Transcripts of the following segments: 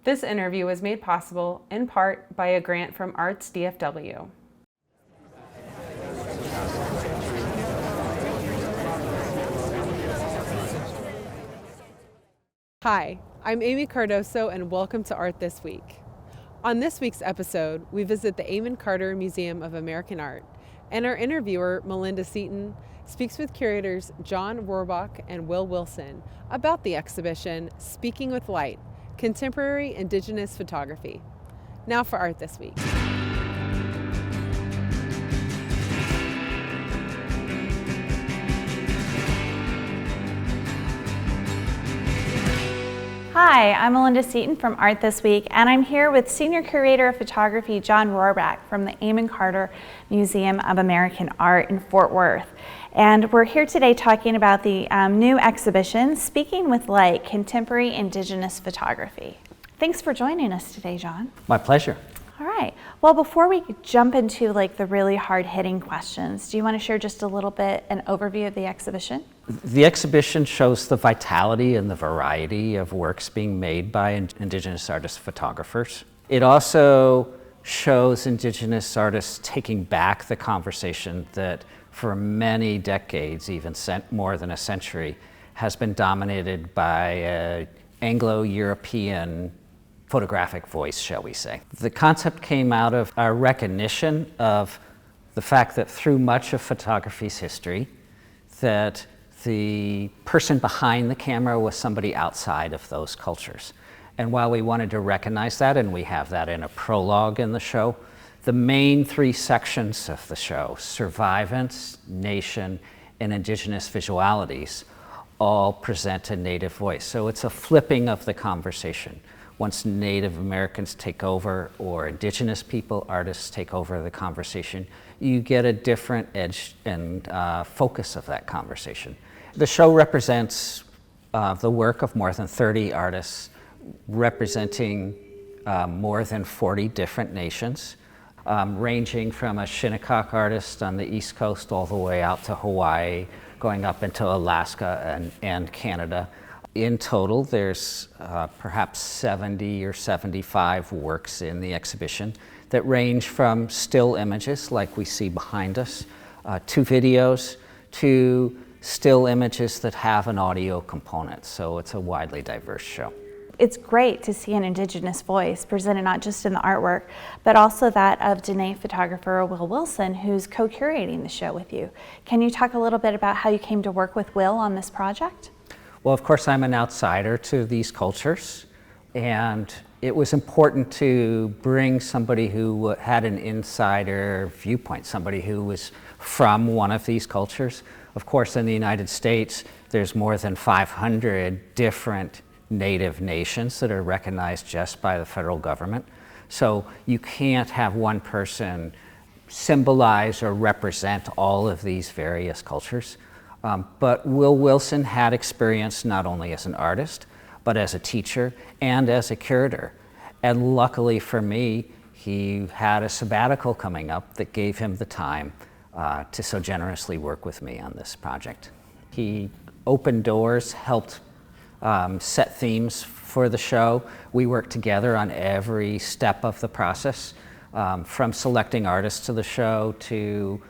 This interview was made possible in part by a grant from Arts DFW. Hi, I'm Amy Cardoso and welcome to Art This Week. On this week's episode, we visit the Amon Carter Museum of American Art, and our interviewer, Melynda Seaton, speaks with curators John Rohrbach and Will Wilson about the exhibition Speaking with Light, Contemporary Indigenous Photography. Now for Art This Week. Hi, I'm Melynda Seaton from Art This Week, and I'm here with Senior Curator of Photography John Rohrbach from the Amon Carter Museum of American Art in Fort Worth. And we're here today talking about the new exhibition, Speaking with Light, Contemporary Indigenous Photography. Thanks for joining us today, John. My pleasure. All right. Well, before we jump into the really hard-hitting questions, do you want to share just a little bit an overview of the exhibition? The exhibition shows the vitality and the variety of works being made by Indigenous artist photographers. It also shows Indigenous artists taking back the conversation that for many decades, even more than a century, has been dominated by an Anglo-European photographic voice, shall we say. The concept came out of our recognition of the fact that through much of photography's history, that the person behind the camera was somebody outside of those cultures. And while we wanted to recognize that, and we have that in a prologue in the show, the main three sections of the show, survivance, nation, and indigenous visualities, all present a Native voice. So it's a flipping of the conversation. Once Native Americans take over or Indigenous people, artists take over the conversation, you get a different edge and focus of that conversation. The show represents the work of more than 30 artists representing more than 40 different nations, ranging from a Shinnecock artist on the East Coast all the way out to Hawaii, going up into Alaska and Canada. In total, there's perhaps 70 or 75 works in the exhibition that range from still images like we see behind us, to videos, to still images that have an audio component. So it's a widely diverse show. It's great to see an Indigenous voice presented not just in the artwork, but also that of Dene photographer Will Wilson, who's co-curating the show with you. Can you talk a little bit about how you came to work with Will on this project? Well, of course, I'm an outsider to these cultures, and it was important to bring somebody who had an insider viewpoint, somebody who was from one of these cultures. Of course, in the United States, there's more than 500 different Native nations that are recognized just by the federal government. So you can't have one person symbolize or represent all of these various cultures. But Will Wilson had experience not only as an artist, but as a teacher and as a curator. And luckily for me, he had a sabbatical coming up that gave him the time to so generously work with me on this project. He opened doors, helped set themes for the show. We worked together on every step of the process, from selecting artists to the show to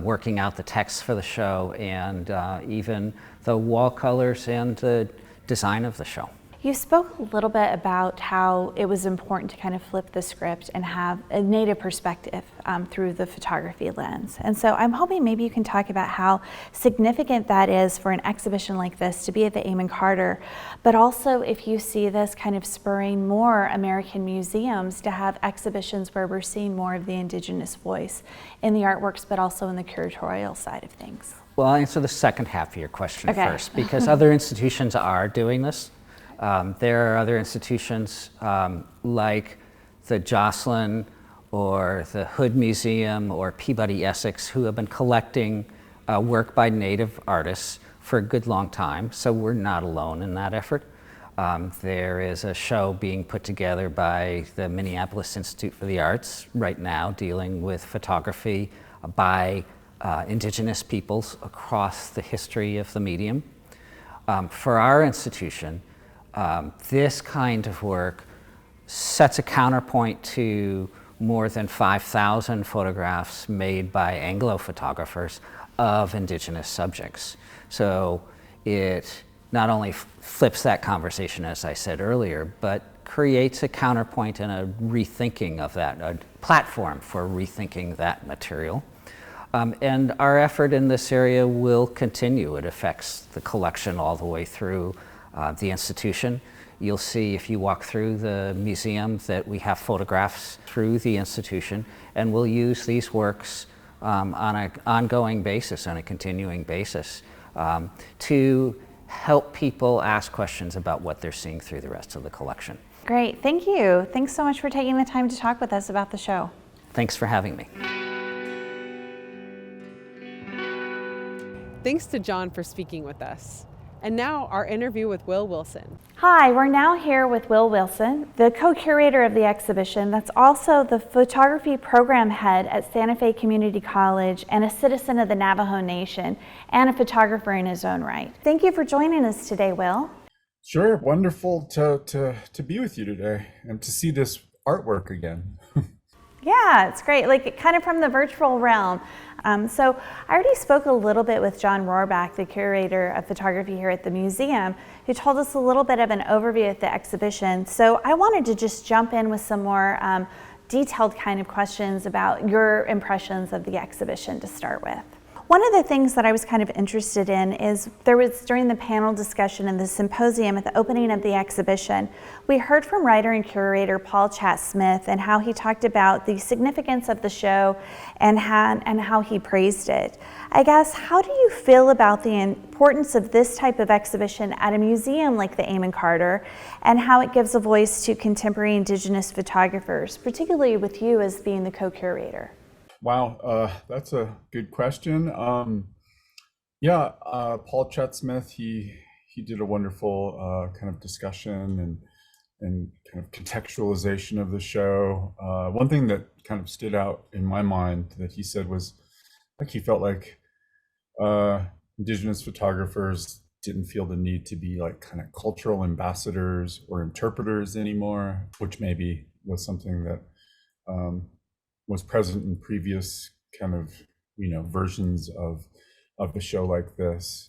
working out the text for the show, and even the wall colors and the design of the show. You spoke a little bit about how it was important to kind of flip the script and have a Native perspective through the photography lens. And so I'm hoping maybe you can talk about how significant that is for an exhibition like this to be at the Amon Carter, but also if you see this kind of spurring more American museums to have exhibitions where we're seeing more of the Indigenous voice in the artworks, but also in the curatorial side of things. Well, I'll answer the second half of your question Okay. first, because other institutions are doing this. There are other institutions like the Jocelyn or the Hood Museum or Peabody Essex who have been collecting work by Native artists for a good long time, so we're not alone in that effort. There is a show being put together by the Minneapolis Institute for the Arts right now dealing with photography by Indigenous peoples across the history of the medium. For our institution, this kind of work sets a counterpoint to more than 5,000 photographs made by Anglo photographers of indigenous subjects. So it not only flips that conversation, as I said earlier, but creates a counterpoint and a rethinking of that, a platform for rethinking that material. And our effort in this area will continue. It affects the collection all the way through the institution. You'll see if you walk through the museum that we have photographs through the institution, and we'll use these works on an ongoing basis, on a continuing basis, to help people ask questions about what they're seeing through the rest of the collection. Great, thank you. Thanks so much for taking the time to talk with us about the show. Thanks for having me. Thanks to John for speaking with us. And now our interview with Will Wilson. Hi, we're now here with Will Wilson, the co-curator of the exhibition that's also the photography program head at Santa Fe Community College and a citizen of the Navajo Nation and a photographer in his own right. Thank you for joining us today, Will. Sure, wonderful to be with you today and to see this artwork again. Yeah, it's great, like kind of from the virtual realm. So I already spoke a little bit with John Rohrbach, the curator of photography here at the museum, who told us a little bit of an overview of the exhibition. So I wanted to just jump in with some more detailed kind of questions about your impressions of the exhibition to start with. One of the things that I was kind of interested in is there was, during the panel discussion and the symposium at the opening of the exhibition, we heard from writer and curator Paul Chatt-Smith and how he talked about the significance of the show and how he praised it. I guess, how do you feel about the importance of this type of exhibition at a museum like the Amon Carter and how it gives a voice to contemporary Indigenous photographers, particularly with you as being the co-curator? Wow, that's a good question. Paul Chatt-Smith, he did a wonderful kind of discussion and kind of contextualization of the show. One thing that kind of stood out in my mind that he said was like he felt like Indigenous photographers didn't feel the need to be like kind of cultural ambassadors or interpreters anymore, which maybe was something that was present in previous kind of, versions of the show like this.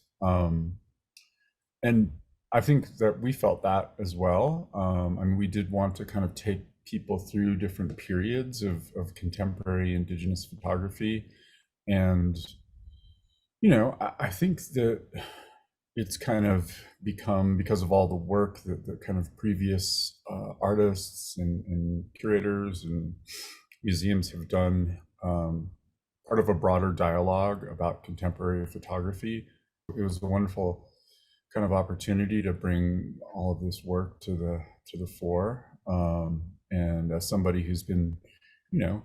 And I think that we felt that as well. I mean, we did want to kind of take people through different periods of contemporary Indigenous photography. And, I think that it's kind of become, because of all the work that the kind of previous artists and curators and museums have done, part of a broader dialogue about contemporary photography. It was a wonderful kind of opportunity to bring all of this work to the fore. And as somebody who's been,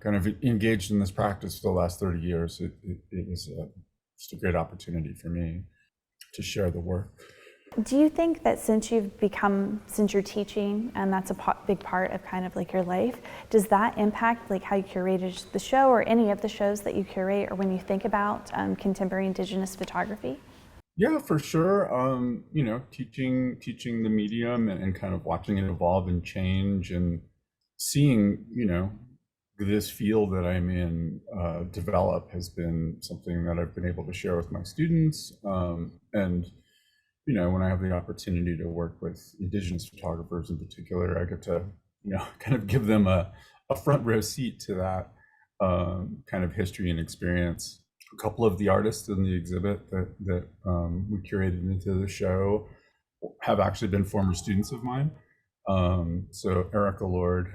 kind of engaged in this practice for the last 30 years, it was just a great opportunity for me to share the work. Do you think that since you're teaching, and that's a big part of kind of like your life, does that impact like how you curated the show or any of the shows that you curate, or when you think about contemporary Indigenous photography? Yeah, for sure. Teaching the medium and kind of watching it evolve and change and seeing, this field that I'm in develop has been something that I've been able to share with my students. And when I have the opportunity to work with Indigenous photographers in particular, I get to, kind of give them a front row seat to that kind of history and experience. A couple of the artists in the exhibit that we curated into the show have actually been former students of mine. So Erica Lord,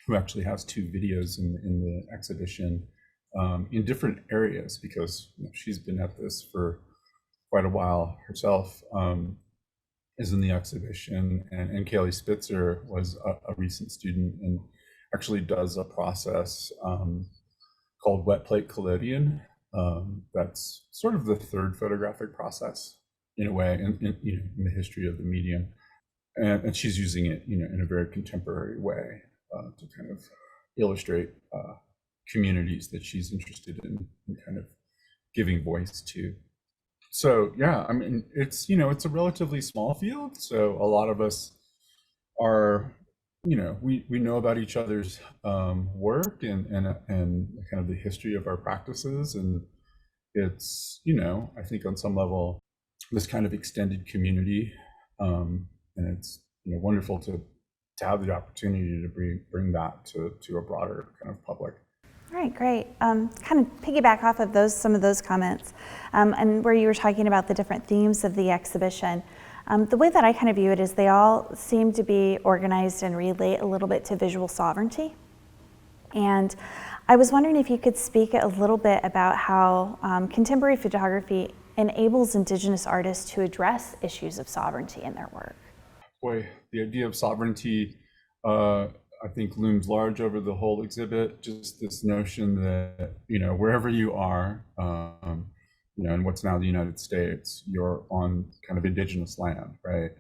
who actually has 2 videos in the exhibition in different areas, because she's been at this for quite a while herself, is in the exhibition, and Kaylee Spitzer was a recent student and actually does a process called wet plate collodion. That's sort of the third photographic process in a way in the history of the medium, and she's using it in a very contemporary way to kind of illustrate communities that she's interested in kind of giving voice to. So yeah, I mean, it's a relatively small field, so a lot of us are we know about each other's work and kind of the history of our practices, and it's I think on some level this kind of extended community, and it's wonderful to have the opportunity to bring that to a broader kind of public. All right, great. Kind of piggyback off of some of those comments, and where you were talking about the different themes of the exhibition. The way that I kind of view it is they all seem to be organized and relate a little bit to visual sovereignty. And I was wondering if you could speak a little bit about how contemporary photography enables Indigenous artists to address issues of sovereignty in their work. Boy, the idea of sovereignty, I think, looms large over the whole exhibit. Just this notion that wherever you are, in what's now the United States, you're on kind of indigenous land, right?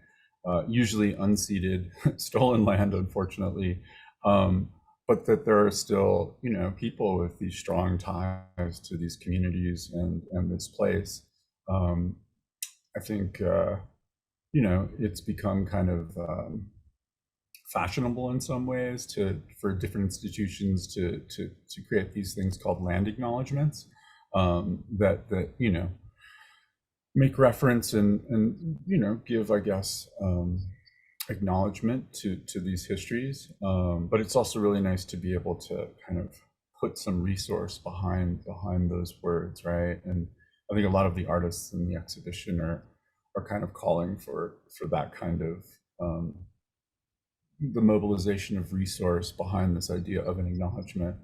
Usually unceded, stolen land, unfortunately, but that there are still people with these strong ties to these communities and this place. I think it's become kind of fashionable in some ways for different institutions to create these things called land acknowledgements, that make reference and give, I guess, acknowledgement to these histories, but it's also really nice to be able to kind of put some resource behind those words, right? And I think a lot of the artists in the exhibition are kind of calling for that kind of the mobilization of resource behind this idea of an acknowledgement,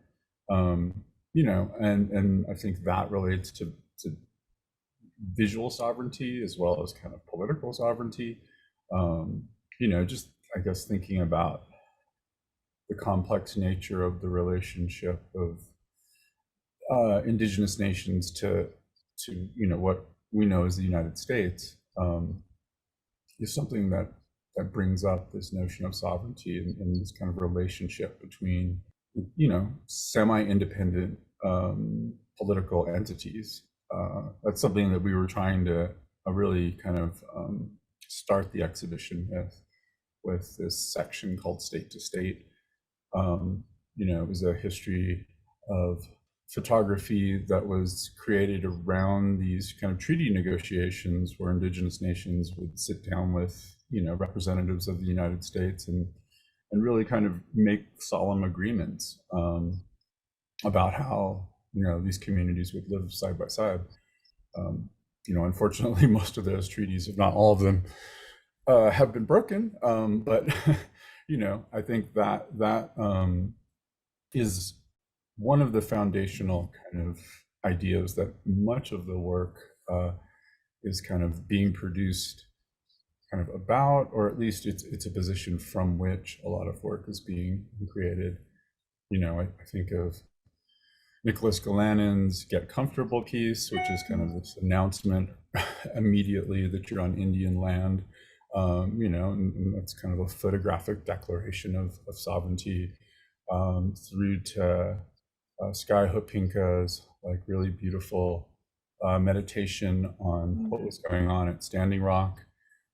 and I think that relates to visual sovereignty as well as kind of political sovereignty. Just I guess thinking about the complex nature of the relationship of indigenous nations to what we know as the United States, is something that brings up this notion of sovereignty and this kind of relationship between semi-independent political entities. That's something that we were trying to really kind of start the exhibition with this section called State to State. It was a history of photography that was created around these kind of treaty negotiations where indigenous nations would sit down with representatives of the United States and really kind of make solemn agreements about how these communities would live side by side. Unfortunately, most of those treaties, if not all of them, have been broken. But I think that is one of the foundational kind of ideas that much of the work is kind of being produced kind of about, or at least it's a position from which a lot of work is being created. I think of Nicholas Galanan's Get Comfortable piece, which is kind of this announcement immediately that you're on Indian land, and that's kind of a photographic declaration of sovereignty, through to Sky Hopinka's like really beautiful meditation on what was going on at Standing Rock,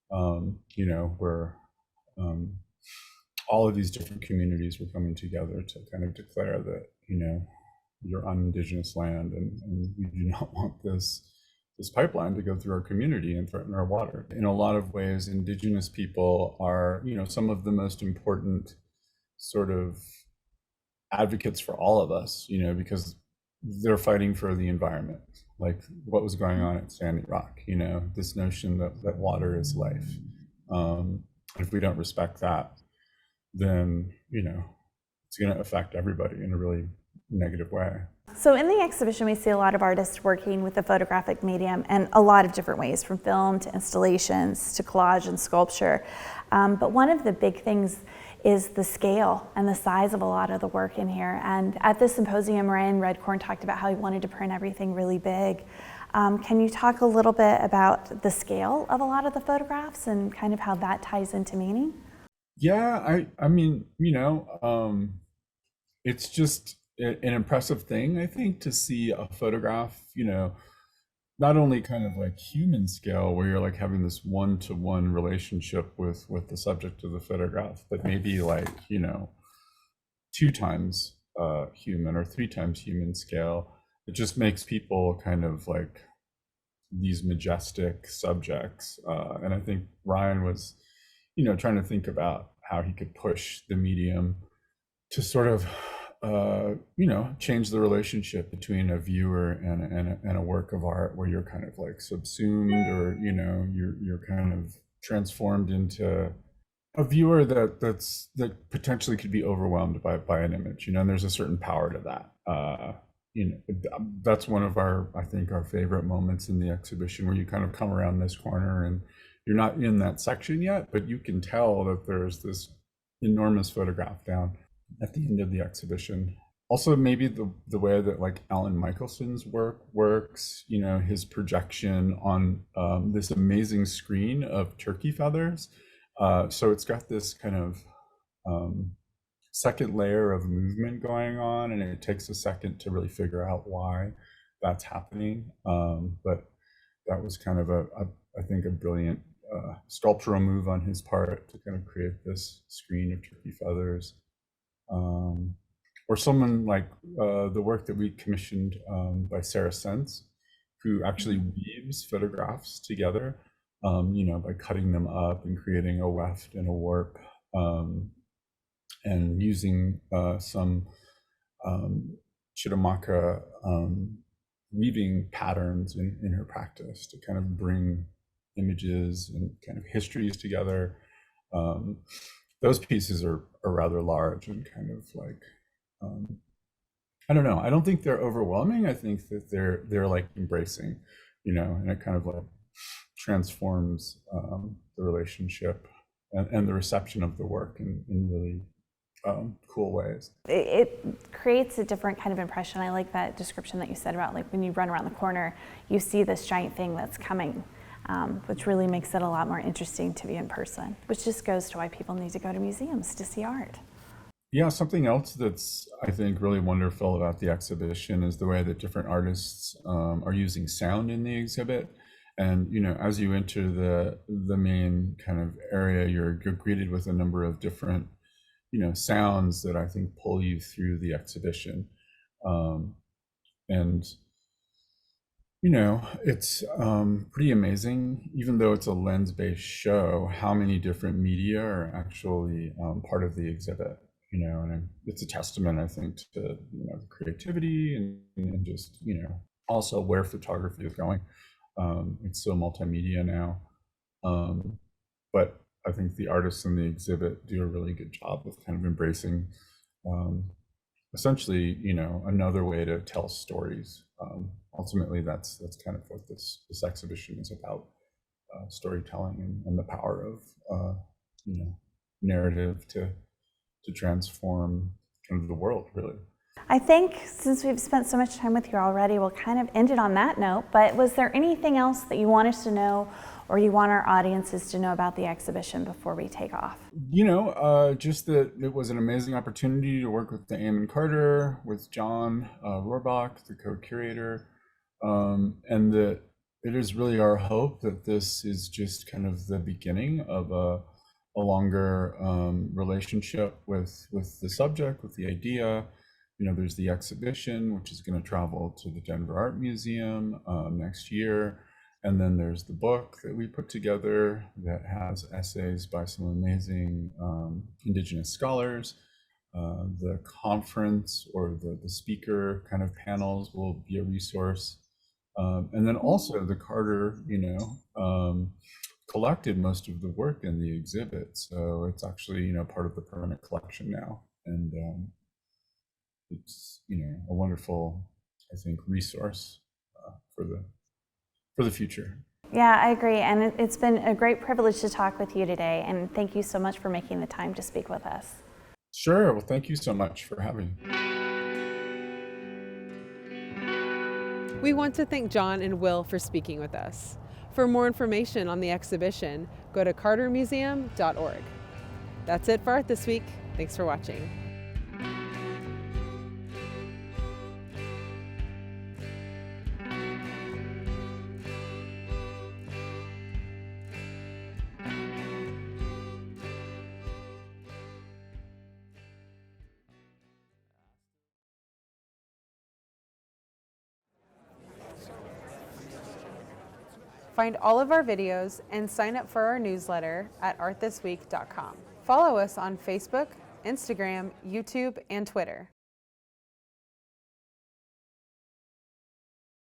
where all of these different communities were coming together to kind of declare that you're on indigenous land, and we do not want this pipeline to go through our community and threaten our water. In a lot of ways, indigenous people are some of the most important sort of advocates for all of us, because they're fighting for the environment, like what was going on at Standing Rock, this notion that water is life. If we don't respect that, then it's going to affect everybody in a really negative way. So in the exhibition, we see a lot of artists working with the photographic medium in a lot of different ways, from film to installations to collage and sculpture. But one of the big things is the scale and the size of a lot of the work in here. And at this symposium, Ryan Redcorn talked about how he wanted to print everything really big. Can you talk a little bit about the scale of a lot of the photographs and kind of how that ties into meaning? Yeah, I mean, it's just an impressive thing, I think, to see a photograph, not only kind of like human scale where you're like having this one-to-one relationship with the subject of the photograph, but maybe like, you know, 2 times human or 3 times human scale. It just makes people kind of like these majestic subjects. And I think Ryan was, you know, trying to think about how he could push the medium to sort of, you know, change the relationship between a viewer and a work of art, where you're kind of like subsumed, or, you know, you're kind of transformed into a viewer that potentially could be overwhelmed by an image, you know, and there's a certain power to that. You know, that's one of our, I think, our favorite moments in the exhibition, where you kind of come around this corner and you're not in that section yet, but you can tell that there's this enormous photograph down at the end of the exhibition. Also, maybe the way that like Alan Michelson's work works, you know, his projection on this amazing screen of turkey feathers. So it's got this kind of second layer of movement going on, and it takes a second to really figure out why that's happening. But that was kind of I think a brilliant sculptural move on his part to kind of create this screen of turkey feathers. Or someone like the work that we commissioned by Sarah Sense, who actually weaves photographs together, you know, by cutting them up and creating a weft and a warp, and using some Chittamauga weaving patterns in her practice to kind of bring images and kind of histories together. Those pieces are rather large and kind of like, I don't know. I don't think they're overwhelming. I think that they're like embracing, you know, and it kind of like transforms the relationship and the reception of the work in really cool ways. It creates a different kind of impression. I like that description that you said about like when you run around the corner, you see this giant thing that's coming, which really makes it a lot more interesting to be in person, which just goes to why people need to go to museums to see art. Yeah, something else that's, I think, really wonderful about the exhibition is the way that different artists are using sound in the exhibit. And, you know, as you enter the main kind of area, you're greeted with a number of different, you know, sounds that I think pull you through the exhibition. And, you know, it's pretty amazing, even though it's a lens-based show, how many different media are actually part of the exhibit. You know, and it's a testament, I think, to, you know, creativity and just, you know, also where photography is going. It's so multimedia now. But I think the artists in the exhibit do a really good job of kind of embracing essentially, you know, another way to tell stories. Ultimately, that's kind of what this exhibition is about, storytelling and the power of, you know, narrative to transform kind of the world, really. I think since we've spent so much time with you already, we'll kind of end it on that note, but was there anything else that you want us to know or you want our audiences to know about the exhibition before we take off? You know, just that it was an amazing opportunity to work with the Amon Carter, with John Rohrbach, the co-curator, and that it is really our hope that this is just kind of the beginning of a longer relationship with the subject, with the idea. You know, there's the exhibition, which is going to travel to the Denver Art Museum next year. And then there's the book that we put together that has essays by some amazing Indigenous scholars. The conference or the speaker kind of panels will be a resource. And then also the Carter, you know, collected most of the work in the exhibit, so it's actually, you know, part of the permanent collection now, and it's, you know, a wonderful, I think, resource for the future. Yeah, I agree, and it's been a great privilege to talk with you today, and thank you so much for making the time to speak with us. Sure. Well, thank you so much for having me. We want to thank John and Will for speaking with us. For more information on the exhibition, go to cartermuseum.org. That's it for Art This Week. Thanks for watching. Find all of our videos and sign up for our newsletter at artthisweek.com. Follow us on Facebook, Instagram, YouTube, and Twitter.